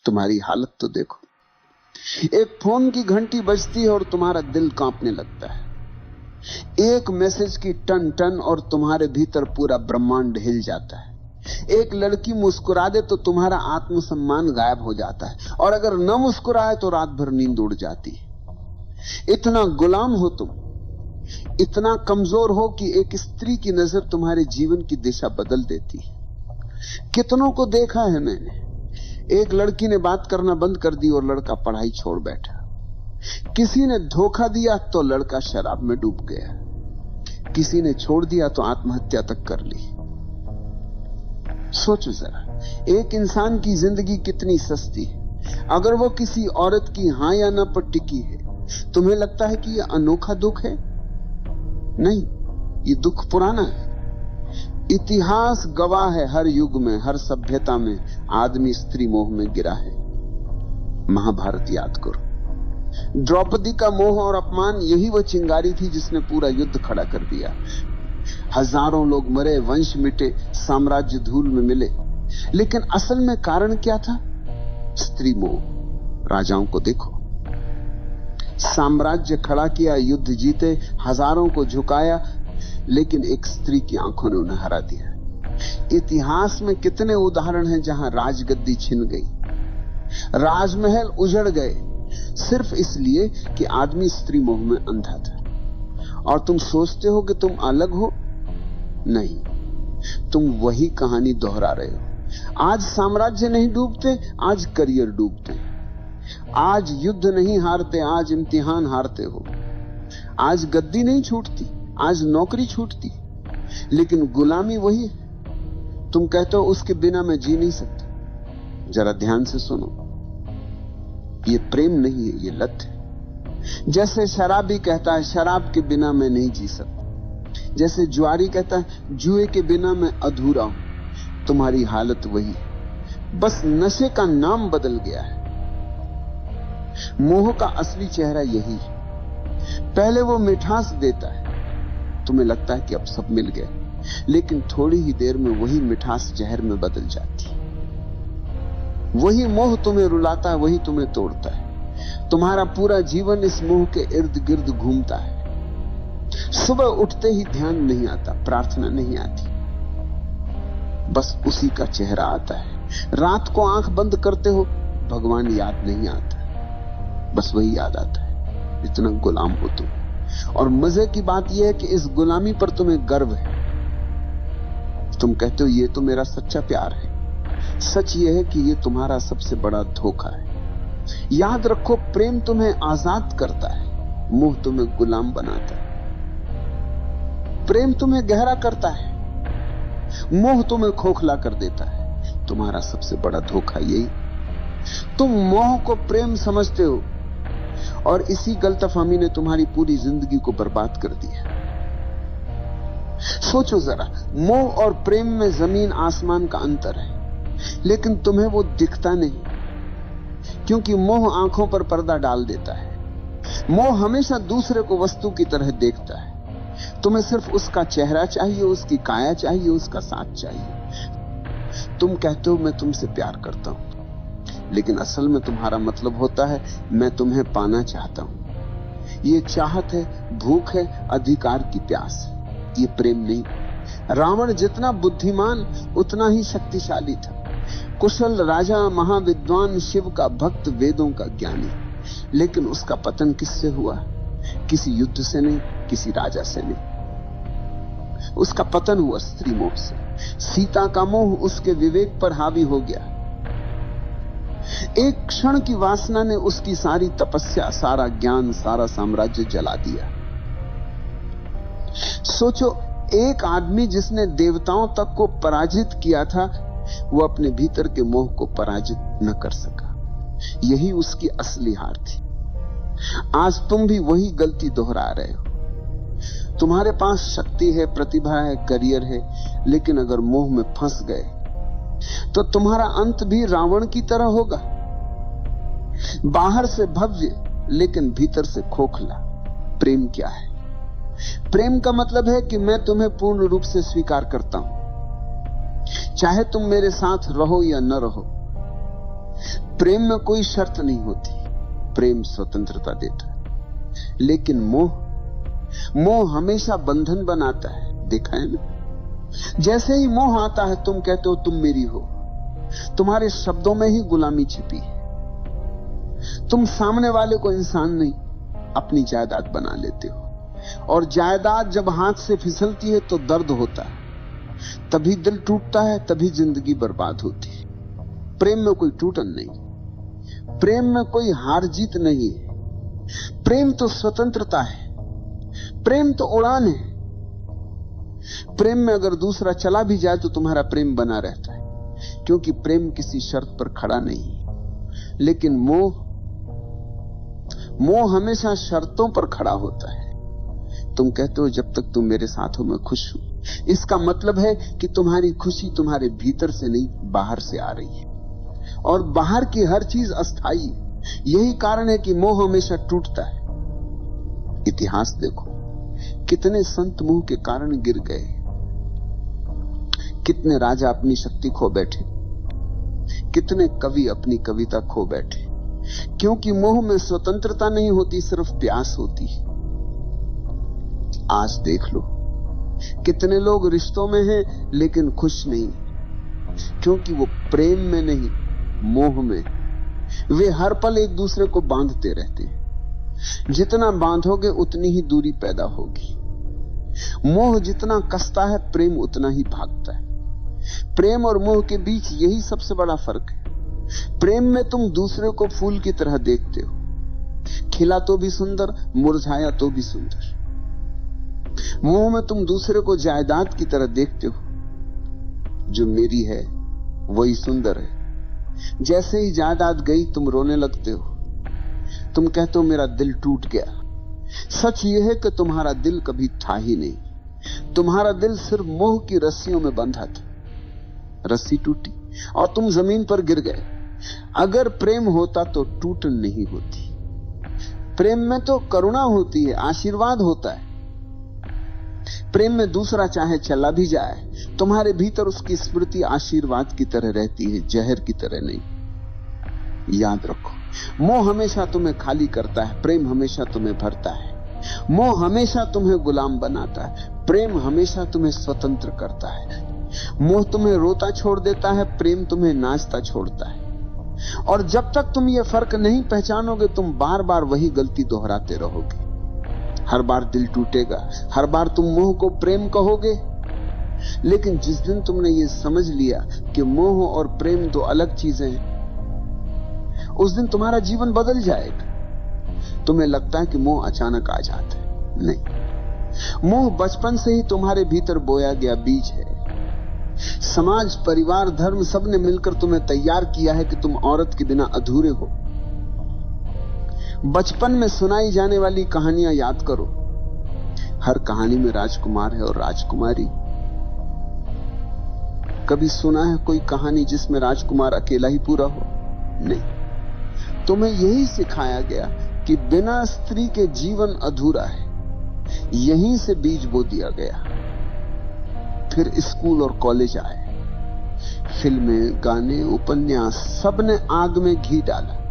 तुम्हारी हालत तो देखो। एक फोन की घंटी बजती है और तुम्हारा दिल कांपने लगता है। एक मैसेज की टन टन और तुम्हारे भीतर पूरा ब्रह्मांड हिल जाता है। एक लड़की मुस्कुरा दे तो तुम्हारा आत्मसम्मान गायब हो जाता है, और अगर न मुस्कुराए तो रात भर नींद उड़ जाती है। इतना गुलाम हो तुम, इतना कमजोर हो कि एक स्त्री की नजर तुम्हारे जीवन की दिशा बदल देती है। कितनों को देखा है मैंने, एक लड़की ने बात करना बंद कर दी और लड़का पढ़ाई छोड़ बैठा। किसी ने धोखा दिया तो लड़का शराब में डूब गया। किसी ने छोड़ दिया तो आत्महत्या तक कर ली। सोचो जरा, एक इंसान की जिंदगी कितनी सस्ती है। अगर वो किसी औरत की हां या ना पर टिकी है, तुम्हें लगता है कि यह अनोखा दुख है? नहीं, ये दुख पुराना है। इतिहास गवाह है, हर युग में, हर सभ्यता में आदमी स्त्री मोह में गिरा है। महाभारत याद करो, द्रौपदी का मोह और अपमान, यही वह चिंगारी थी जिसने पूरा युद्ध खड़ा कर दिया। हजारों लोग मरे, वंश मिटे, साम्राज्य धूल में मिले, लेकिन असल में कारण क्या था? स्त्री मोह। राजाओं को देखो, साम्राज्य खड़ा किया, युद्ध जीते, हजारों को झुकाया, लेकिन एक स्त्री की आंखों ने उन्हें हरा दिया। इतिहास में कितने उदाहरण हैं जहां राजगद्दी छिन गई, राजमहल उजड़ गए, सिर्फ इसलिए कि आदमी स्त्री मोह में अंधा था। और तुम सोचते हो कि तुम अलग हो? नहीं, तुम वही कहानी दोहरा रहे हो। आज साम्राज्य नहीं डूबते, आज करियर डूबते। आज युद्ध नहीं हारते, आज इम्तिहान हारते हो। आज गद्दी नहीं छूटती, आज नौकरी छूटती, लेकिन गुलामी वही है। तुम कहते हो उसके बिना मैं जी नहीं सकता। जरा ध्यान से सुनो, ये प्रेम नहीं है, ये लत है। जैसे शराबी कहता है शराब के बिना मैं नहीं जी सकता, जैसे जुआरी कहता है जुए के बिना मैं अधूरा हूं। तुम्हारी हालत वही है, बस नशे का नाम बदल गया है। मोह का असली चेहरा यही है। पहले वो मिठास देता है, तुम्हें लगता है कि अब सब मिल गए, लेकिन थोड़ी ही देर में वही मिठास जहर में बदल जाती है। वही मोह तुम्हें रुलाता है, वही तुम्हें तोड़ता है। तुम्हारा पूरा जीवन इस मोह के इर्द गिर्द घूमता है। सुबह उठते ही ध्यान नहीं आता, प्रार्थना नहीं आती, बस उसी का चेहरा आता है। रात को आंख बंद करते हो, भगवान याद नहीं आता, बस वही याद आता है। इतना गुलाम हो तुम। और मजे की बात यह है कि इस गुलामी पर तुम्हें गर्व है। तुम कहते हो ये तो मेरा सच्चा प्यार है। सच यह है कि ये तुम्हारा सबसे बड़ा धोखा है। याद रखो, प्रेम तुम्हें आजाद करता है, मोह तुम्हें गुलाम बनाता है। प्रेम तुम्हें गहरा करता है, मोह तुम्हें खोखला कर देता है। तुम्हारा सबसे बड़ा धोखा यही। तुम मोह को प्रेम समझते हो, और इसी गलतफहमी ने तुम्हारी पूरी जिंदगी को बर्बाद कर दिया। सोचो जरा, मोह और प्रेम में जमीन आसमान का अंतर है, लेकिन तुम्हें वो दिखता नहीं, क्योंकि मोह आंखों पर पर्दा डाल देता है। मोह हमेशा दूसरे को वस्तु की तरह देखता है। तुम्हें सिर्फ उसका चेहरा चाहिए, उसकी काया चाहिए, उसका साथ चाहिए। तुम कहते हो मैं तुमसे प्यार करता हूं, लेकिन असल में तुम्हारा मतलब होता है मैं तुम्हें पाना चाहता हूं। ये चाहत है, भूख है, अधिकार की प्यास है, ये प्रेम नहीं। रावण जितना बुद्धिमान उतना ही शक्तिशाली था। कुशल राजा, महाविद्वान, शिव का भक्त, वेदों का ज्ञानी, लेकिन उसका पतन किससे हुआ? किसी युद्ध से नहीं, किसी राजा से नहीं। उसका पतन हुआ स्त्री मोह से। सीता का मोह उसके विवेक पर हावी हो गया। एक क्षण की वासना ने उसकी सारी तपस्या, सारा ज्ञान, सारा साम्राज्य जला दिया। सोचो, एक आदमी जिसने देवताओं तक को पराजित किया था, वो अपने भीतर के मोह को पराजित न कर सका। यही उसकी असली हार थी। आज तुम भी वही गलती दोहरा रहे हो। तुम्हारे पास शक्ति है, प्रतिभा है, करियर है, लेकिन अगर मोह में फंस गए तो तुम्हारा अंत भी रावण की तरह होगा। बाहर से भव्य, लेकिन भीतर से खोखला। प्रेम क्या है? प्रेम का मतलब है कि मैं तुम्हें पूर्ण रूप से स्वीकार करता हूं, चाहे तुम मेरे साथ रहो या न रहो। प्रेम में कोई शर्त नहीं होती, प्रेम स्वतंत्रता देता है। लेकिन मोह हमेशा बंधन बनाता है, देखा है ना? जैसे ही मोह आता है तुम कहते हो तुम मेरी हो, तुम्हारे शब्दों में ही गुलामी छिपी है। तुम सामने वाले को इंसान नहीं अपनी जायदाद बना लेते हो, और जायदाद जब हाथ से फिसलती है तो दर्द होता है, तभी दिल टूटता है, तभी जिंदगी बर्बाद होती है। प्रेम में कोई टूटन नहीं, प्रेम में कोई हार जीत नहीं है। प्रेम तो स्वतंत्रता है, प्रेम तो उड़ान है। प्रेम में अगर दूसरा चला भी जाए तो तुम्हारा प्रेम बना रहता है, क्योंकि प्रेम किसी शर्त पर खड़ा नहीं। लेकिन मोह हमेशा शर्तों पर खड़ा होता है। तुम कहते हो जब तक तुम मेरे साथ हो मैं खुश हूं, इसका मतलब है कि तुम्हारी खुशी तुम्हारे भीतर से नहीं बाहर से आ रही है, और बाहर की हर चीज अस्थाई है। यही कारण है कि मोह हमेशा टूटता है। इतिहास देखो, कितने संत मोह के कारण गिर गए, कितने राजा अपनी शक्ति खो बैठे, कितने कवि अपनी कविता खो बैठे, क्योंकि मोह में स्वतंत्रता नहीं होती, सिर्फ प्यास होती है। आज देख लो, कितने लोग रिश्तों में हैं लेकिन खुश नहीं, क्योंकि वो प्रेम में नहीं मोह में। वे हर पल एक दूसरे को बांधते रहते हैं। जितना बांधोगे उतनी ही दूरी पैदा होगी। मोह जितना कसता है प्रेम उतना ही भागता है। प्रेम और मोह के बीच यही सबसे बड़ा फर्क है। प्रेम में तुम दूसरे को फूल की तरह देखते हो, खिला तो भी सुंदर, मुरझाया तो भी सुंदर। मोह में तुम दूसरे को जायदाद की तरह देखते हो, जो मेरी है वही सुंदर है। जैसे ही जायदाद गई तुम रोने लगते हो, तुम कहते हो मेरा दिल टूट गया। सच यह है कि तुम्हारा दिल कभी था ही नहीं, तुम्हारा दिल सिर्फ मोह की रस्सियों में बंधा था। रस्सी टूटी और तुम जमीन पर गिर गए। अगर प्रेम होता तो टूटन नहीं होती। प्रेम में तो करुणा होती है, आशीर्वाद होता है। प्रेम में दूसरा चाहे चला भी जाए, तुम्हारे भीतर उसकी स्मृति आशीर्वाद की तरह रहती है, जहर की तरह नहीं। याद रखो, मोह हमेशा तुम्हें खाली करता है, प्रेम हमेशा तुम्हें भरता है। मोह हमेशा तुम्हें गुलाम बनाता है, प्रेम हमेशा तुम्हें स्वतंत्र करता है। मोह तुम्हें रोता छोड़ देता है, प्रेम तुम्हें नाचता छोड़ता है। और जब तक तुम ये फर्क नहीं पहचानोगे, तुम बार बार वही गलती दोहराते रहोगे। हर बार दिल टूटेगा, हर बार तुम मोह को प्रेम कहोगे। लेकिन जिस दिन तुमने ये समझ लिया कि मोह और प्रेम दो अलग चीजें हैं, उस दिन तुम्हारा जीवन बदल जाएगा। तुम्हें लगता है कि मोह अचानक आ जाता है, नहीं। मोह बचपन से ही तुम्हारे भीतर बोया गया बीज है। समाज, परिवार, धर्म सबने मिलकर तुम्हें तैयार किया है कि तुम औरत के बिना अधूरे हो। बचपन में सुनाई जाने वाली कहानियां याद करो। हर कहानी में राजकुमार है और राजकुमारी। कभी सुना है कोई कहानी जिसमें राजकुमार अकेला ही पूरा हो? नहीं। तुम्हें यही सिखाया गया कि बिना स्त्री के जीवन अधूरा है। यहीं से बीज बो दिया गया। फिर स्कूल और कॉलेज आए, फिल्में, गाने, उपन्यास, सबने आग में घी डाला।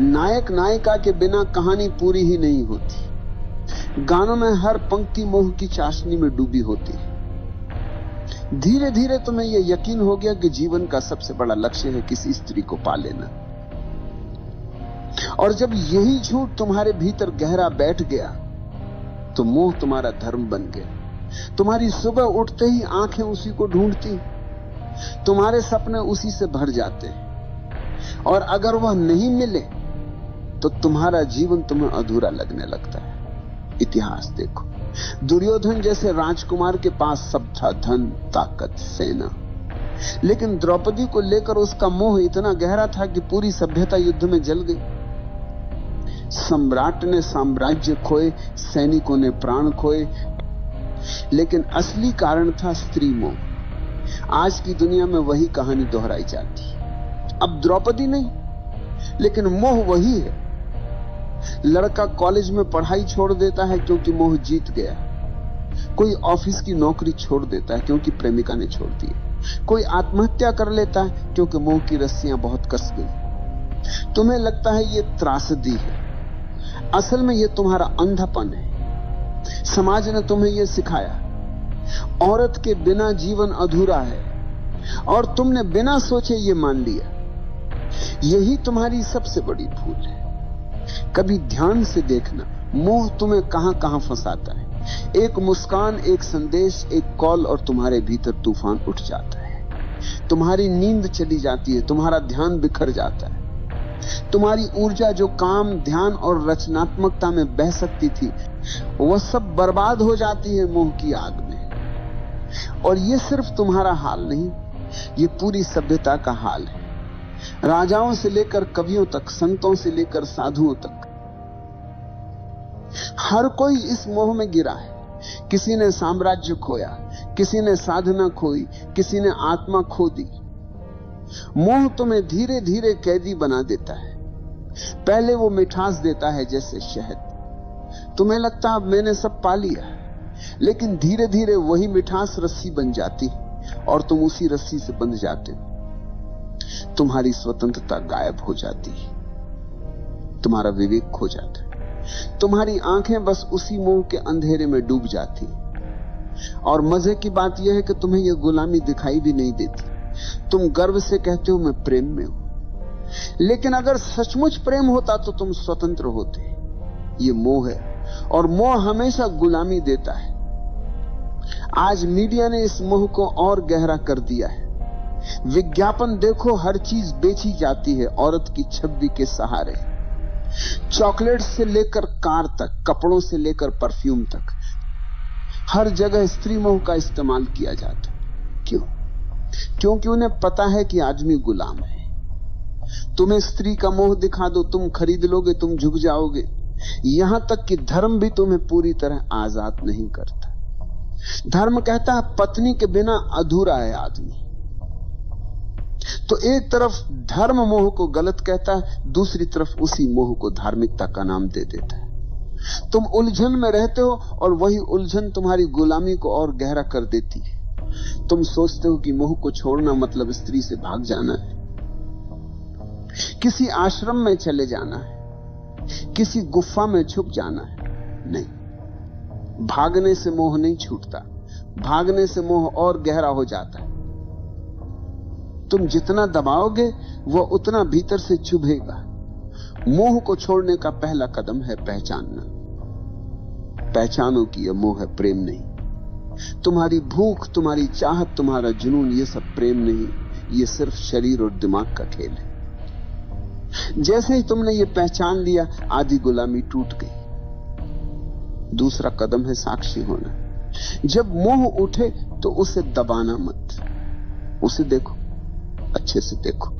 नायक नायिका के बिना कहानी पूरी ही नहीं होती। गानों में हर पंक्ति मोह की चाशनी में डूबी होती है। धीरे धीरे तुम्हें यह यकीन हो गया कि जीवन का सबसे बड़ा लक्ष्य है किसी स्त्री को पा लेना। और जब यही झूठ तुम्हारे भीतर गहरा बैठ गया, तो मोह तुम्हारा धर्म बन गया। तुम्हारी सुबह उठते ही आंखें उसी को ढूंढती, तुम्हारे सपने उसी से भर जाते हैं। और अगर वह नहीं मिले तो तुम्हारा जीवन तुम्हें अधूरा लगने लगता है। इतिहास देखो, दुर्योधन जैसे राजकुमार के पास सब था, धन, ताकत, सेना, लेकिन द्रौपदी को लेकर उसका मोह इतना गहरा था कि पूरी सभ्यता युद्ध में जल गई। सम्राट ने साम्राज्य खोए, सैनिकों ने प्राण खोए, लेकिन असली कारण था स्त्री मोह। आज की दुनिया में वही कहानी दोहराई जाती है। अब द्रौपदी नहीं, लेकिन मोह वही है। लड़का कॉलेज में पढ़ाई छोड़ देता है क्योंकि मोह जीत गया। कोई ऑफिस की नौकरी छोड़ देता है क्योंकि प्रेमिका ने छोड़ दी। कोई आत्महत्या कर लेता है क्योंकि मोह की रस्सियां बहुत कस गई। तुम्हें लगता है ये त्रासदी है, असल में ये तुम्हारा अंधापन है। समाज ने तुम्हें ये सिखाया, औरत के बिना जीवन अधूरा है, और तुमने बिना सोचे ये मान लिया। यही तुम्हारी सबसे बड़ी भूल है। कभी ध्यान से देखना, मोह तुम्हें कहां कहां फंसाता है। एक मुस्कान, एक संदेश, एक कॉल, और तुम्हारे भीतर तूफान उठ जाता है। तुम्हारी नींद चली जाती है, तुम्हारा ध्यान बिखर जाता है। तुम्हारी ऊर्जा जो काम, ध्यान और रचनात्मकता में बह सकती थी, वह सब बर्बाद हो जाती है मोह की आग में। और यह सिर्फ तुम्हारा हाल नहीं, ये पूरी सभ्यता का हाल है। राजाओं से लेकर कवियों तक, संतों से लेकर साधुओं तक, हर कोई इस मोह में गिरा है। किसी ने साम्राज्य खोया, किसी ने साधना खोई, किसी ने आत्मा खो दी। मोह तुम्हें धीरे धीरे कैदी बना देता है। पहले वो मिठास देता है जैसे शहद। तुम्हें लगता अब मैंने सब पा लिया, लेकिन धीरे धीरे वही मिठास रस्सी बन जाती और तुम उसी रस्सी से बंध जाते हो। तुम्हारी स्वतंत्रता गायब हो जाती है, तुम्हारा विवेक खो जाता है, तुम्हारी आंखें बस उसी मोह के अंधेरे में डूब जाती हैं। और मजे की बात यह है कि तुम्हें यह गुलामी दिखाई भी नहीं देती। तुम गर्व से कहते हो मैं प्रेम में हूं, लेकिन अगर सचमुच प्रेम होता तो तुम स्वतंत्र होते। ये मोह है, और मोह हमेशा गुलामी देता है। आज मीडिया ने इस मोह को और गहरा कर दिया है। विज्ञापन देखो, हर चीज बेची जाती है औरत की छवि के सहारे। चॉकलेट से लेकर कार तक, कपड़ों से लेकर परफ्यूम तक, हर जगह स्त्री मोह का इस्तेमाल किया जाता है। क्यों? क्योंकि उन्हें पता है कि आदमी गुलाम है। तुम्हें स्त्री का मोह दिखा दो, तुम खरीद लोगे, तुम झुक जाओगे। यहां तक कि धर्म भी तुम्हें पूरी तरह आजाद नहीं करता। धर्म कहता है पत्नी के बिना अधूरा है आदमी। तो एक तरफ धर्म मोह को गलत कहता है, दूसरी तरफ उसी मोह को धार्मिकता का नाम दे देता है। तुम उलझन में रहते हो, और वही उलझन तुम्हारी गुलामी को और गहरा कर देती है। तुम सोचते हो कि मोह को छोड़ना मतलब स्त्री से भाग जाना है, किसी आश्रम में चले जाना है, किसी गुफा में छुप जाना है। नहीं, भागने से मोह नहीं छूटता, भागने से मोह और गहरा हो जाता है। तुम जितना दबाओगे वह उतना भीतर से चुभेगा। मोह को छोड़ने का पहला कदम है पहचानना। पहचानो कि यह मोह है, प्रेम नहीं। तुम्हारी भूख, तुम्हारी चाहत, तुम्हारा जुनून, ये सब प्रेम नहीं, ये सिर्फ शरीर और दिमाग का खेल है। जैसे ही तुमने ये पहचान लिया, आधी गुलामी टूट गई। दूसरा कदम है साक्षी होना। जब मोह उठे तो उसे दबाना मत, उसे देखो, अच्छे से देखो।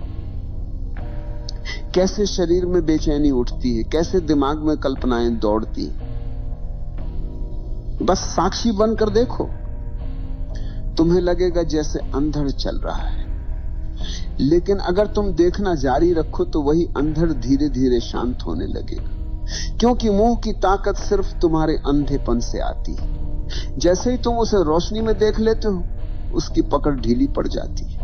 कैसे शरीर में बेचैनी उठती है, कैसे दिमाग में कल्पनाएं दौड़ती हैं। बस साक्षी बनकर देखो, तुम्हें लगेगा जैसे अंधड़ चल रहा है। लेकिन अगर तुम देखना जारी रखो तो वही अंधड़ धीरे धीरे शांत होने लगेगा। क्योंकि मोह की ताकत सिर्फ तुम्हारे अंधेपन से आती है। जैसे ही तुम उसे रोशनी में देख लेते हो, उसकी पकड़ ढीली पड़ जाती है।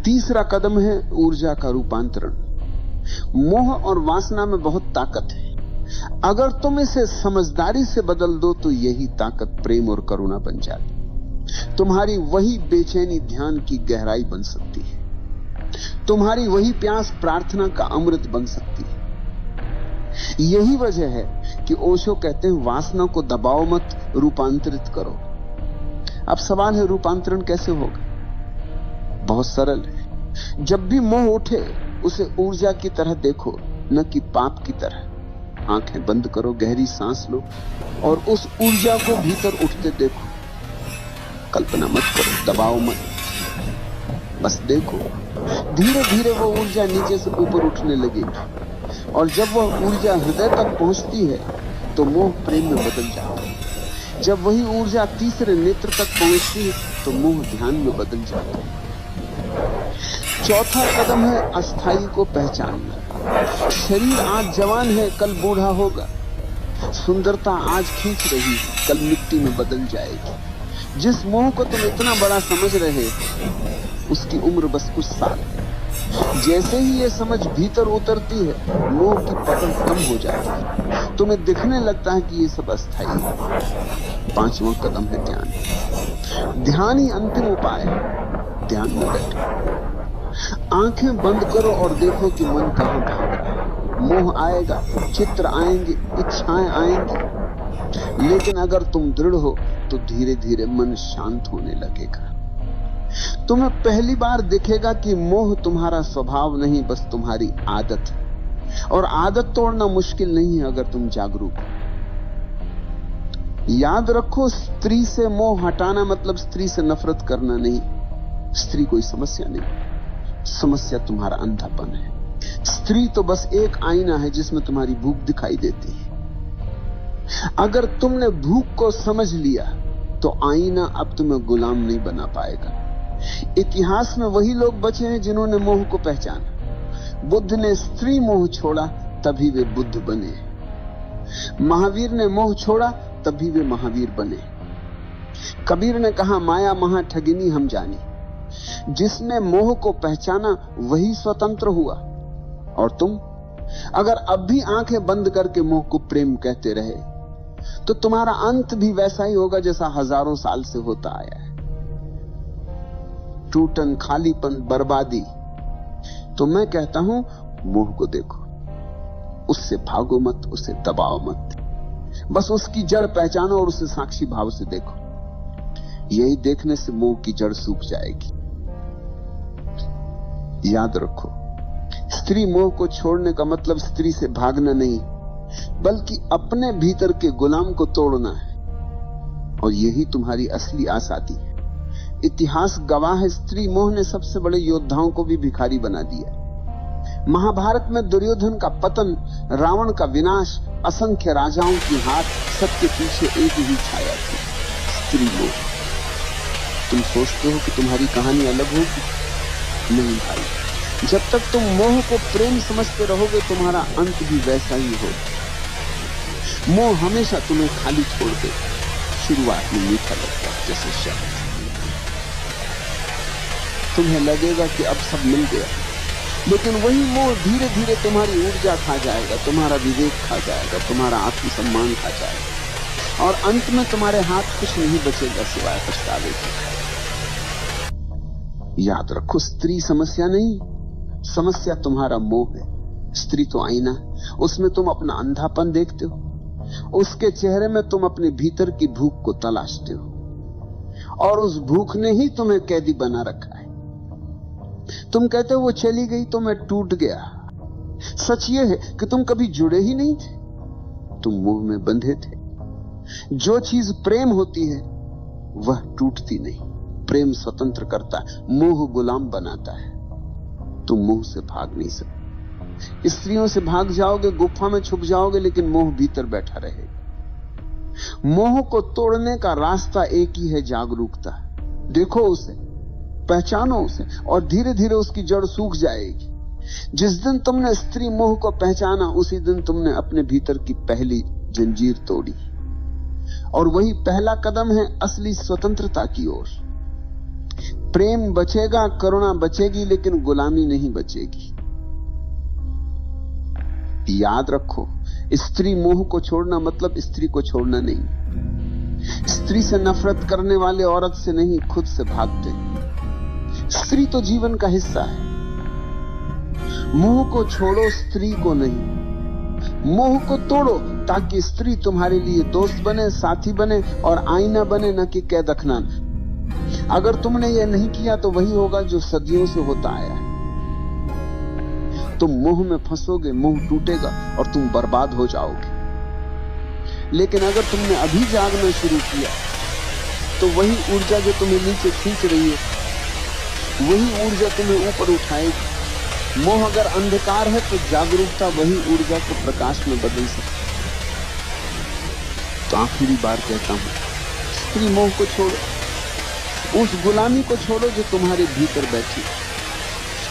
तीसरा कदम है ऊर्जा का रूपांतरण। मोह और वासना में बहुत ताकत है। अगर तुम इसे समझदारी से बदल दो तो यही ताकत प्रेम और करुणा बन जाती। तुम्हारी वही बेचैनी ध्यान की गहराई बन सकती है। तुम्हारी वही प्यास प्रार्थना का अमृत बन सकती है। यही वजह है कि ओशो कहते हैं वासना को दबाओ मत, रूपांतरित करो। अब सवाल है रूपांतरण कैसे होगा? बहुत सरल है। जब भी मोह उठे उसे ऊर्जा की तरह देखो, न कि पाप की तरह। आंखें बंद करो, गहरी सांस लो और उस ऊर्जा को भीतर उठते देखो। कल्पना मत करो, दबाओ मत, बस देखो। धीरे धीरे वो ऊर्जा नीचे से ऊपर उठने लगेगी, और जब वह ऊर्जा हृदय तक पहुंचती है तो मोह प्रेम में बदल जाता है। जब वही ऊर्जा तीसरे नेत्र तक पहुंचती है तो मोह ध्यान में बदल जाता है। चौथा कदम है अस्थाई को पहचानना। शरीर आज जवान है, कल बूढ़ा होगा। सुंदरता आज खींच रही है, कल मिट्टी में बदल जाएगी। जिस मोह को तुम इतना बड़ा समझ रहे हो, उसकी उम्र बस कुछ साल है। जैसे ही ये समझ भीतर उतरती है, मोह की पकड़ कम हो जाती है। तुम्हें दिखने लगता है कि ये सब अस्थायी है। 5वां कदम है ध्यान। ध्यान ही अंतिम उपाय है। ध्यान में बैठो, आंखें बंद करो और देखो कि मन कहां भाग रहा है। मोह आएगा, चित्र आएंगे, इच्छाएं आएंगी, लेकिन अगर तुम दृढ़ हो तो धीरे धीरे मन शांत होने लगेगा। तुम्हें पहली बार दिखेगा कि मोह तुम्हारा स्वभाव नहीं, बस तुम्हारी आदत है। और आदत तोड़ना मुश्किल नहीं है अगर तुम जागरूक हो। याद रखो, स्त्री से मोह हटाना मतलब स्त्री से नफरत करना नहीं। स्त्री कोई समस्या नहीं, समस्या तुम्हारा अंधापन है। स्त्री तो बस एक आईना है जिसमें तुम्हारी भूख दिखाई देती है। अगर तुमने भूख को समझ लिया तो आईना अब तुम्हें गुलाम नहीं बना पाएगा। इतिहास में वही लोग बचे हैं जिन्होंने मोह को पहचाना। बुद्ध ने स्त्री मोह छोड़ा, तभी वे बुद्ध बने। महावीर ने मोह छोड़ा, तभी वे महावीर बने। कबीर ने कहा, माया महा ठगिनी हम जानी। जिसने मोह को पहचाना वही स्वतंत्र हुआ। और तुम अगर अब भी आंखें बंद करके मोह को प्रेम कहते रहे तो तुम्हारा अंत भी वैसा ही होगा जैसा हजारों साल से होता आया है। टूटन, खालीपन, बर्बादी। तो मैं कहता हूं, मोह को देखो, उससे भागो मत, उसे दबाओ मत, बस उसकी जड़ पहचानो और उसे साक्षी भाव से देखो। यही देखने से मोह की जड़ सूख जाएगी। याद रखो, स्त्री मोह को छोड़ने का मतलब स्त्री से भागना नहीं, बल्कि अपने भीतर के गुलाम को तोड़ना है। और यही तुम्हारी असली आजादी है। इतिहास गवाह है, स्त्री मोह ने सबसे बड़े योद्धाओं को भी भिखारी बना दिया। महाभारत में दुर्योधन का पतन, रावण का विनाश, असंख्य राजाओं की हार, सबके पीछे एक ही छाया थी, स्त्री मोह। तुम सोचते हो कि तुम्हारी कहानी अलग होगी? नहीं भाई, जब तक तुम मोह को प्रेम समझते रहोगे तुम्हारा अंत भी वैसा ही होगा। मोह हमेशा तुम्हें खाली छोड़ दे। शुरुआत में मीठा लगता है जैसे शहद, तुम्हें लगेगा कि अब सब मिल गया, लेकिन वही मोह धीरे धीरे तुम्हारी ऊर्जा खा जाएगा, तुम्हारा विवेक खा जाएगा, तुम्हारा आत्मसम्मान खा जाएगा, और अंत में तुम्हारे हाथ कुछ नहीं बचेगा सिवाय पछतावे के। याद रखो, स्त्री समस्या नहीं, समस्या तुम्हारा मोह है। स्त्री तो आईना है, उसमें तुम अपना अंधापन देखते हो, उसके चेहरे में तुम अपने भीतर की भूख को तलाशते हो, और उस भूख ने ही तुम्हें कैदी बना रखा है। तुम कहते हो वो चली गई तो मैं टूट गया। सच ये है कि तुम कभी जुड़े ही नहीं थे, तुम मोह में बंधे थे। जो चीज प्रेम होती है वह टूटती नहीं। प्रेम स्वतंत्र करता है, मोह गुलाम बनाता है। तुम मोह से भाग नहीं सकते। स्त्रियों से भाग जाओगे, गुफा में छुप जाओगे, लेकिन मोह भीतर बैठा रहेगा। मोह को तोड़ने का रास्ता एक ही है, जागरूकता। देखो उसे, पहचानो उसे, और धीरे धीरे उसकी जड़ सूख जाएगी। जिस दिन तुमने स्त्री मोह को पहचाना, उसी दिन तुमने अपने भीतर की पहली जंजीर तोड़ी, और वही पहला कदम है असली स्वतंत्रता की ओर। प्रेम बचेगा, करुणा बचेगी, लेकिन गुलामी नहीं बचेगी। याद रखो, स्त्री मोह को छोड़ना मतलब स्त्री को छोड़ना नहीं। स्त्री से नफरत करने वाले औरत से नहीं, खुद से भागते हैं। स्त्री तो जीवन का हिस्सा है। मोह को छोड़ो, स्त्री को नहीं। मोह को तोड़ो ताकि स्त्री तुम्हारे लिए दोस्त बने, साथी बने और आईना बने, न कि कैदखना। अगर तुमने यह नहीं किया तो वही होगा जो सदियों से होता आया है। तुम मोह में फंसोगे, मोह टूटेगा और तुम बर्बाद हो जाओगे। लेकिन अगर तुमने अभी जागना शुरू किया तो वही ऊर्जा जो तुम्हें नीचे खींच रही है, वही ऊर्जा तुम्हें ऊपर उठाएगी। मोह अगर अंधकार है तो जागरूकता वही ऊर्जा को प्रकाश में बदल सकती है। तो आखिरी बार कहता हूं, स्त्री मोह को छोड़ो, उस गुलामी को छोड़ो जो तुम्हारे भीतर बैठी।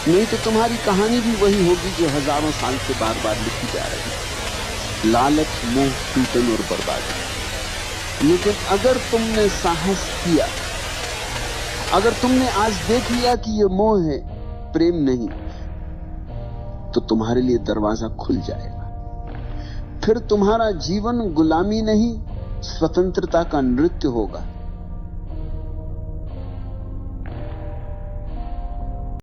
नहीं तो तुम्हारी कहानी भी वही होगी जो हजारों साल से बार बार लिखी जा रही है, लालच, मोह, टूटन और बर्बादी। लेकिन अगर तुमने साहस किया, अगर तुमने आज देख लिया कि यह मोह है, प्रेम नहीं, तो तुम्हारे लिए दरवाजा खुल जाएगा। फिर तुम्हारा जीवन गुलामी नहीं, स्वतंत्रता का नृत्य होगा।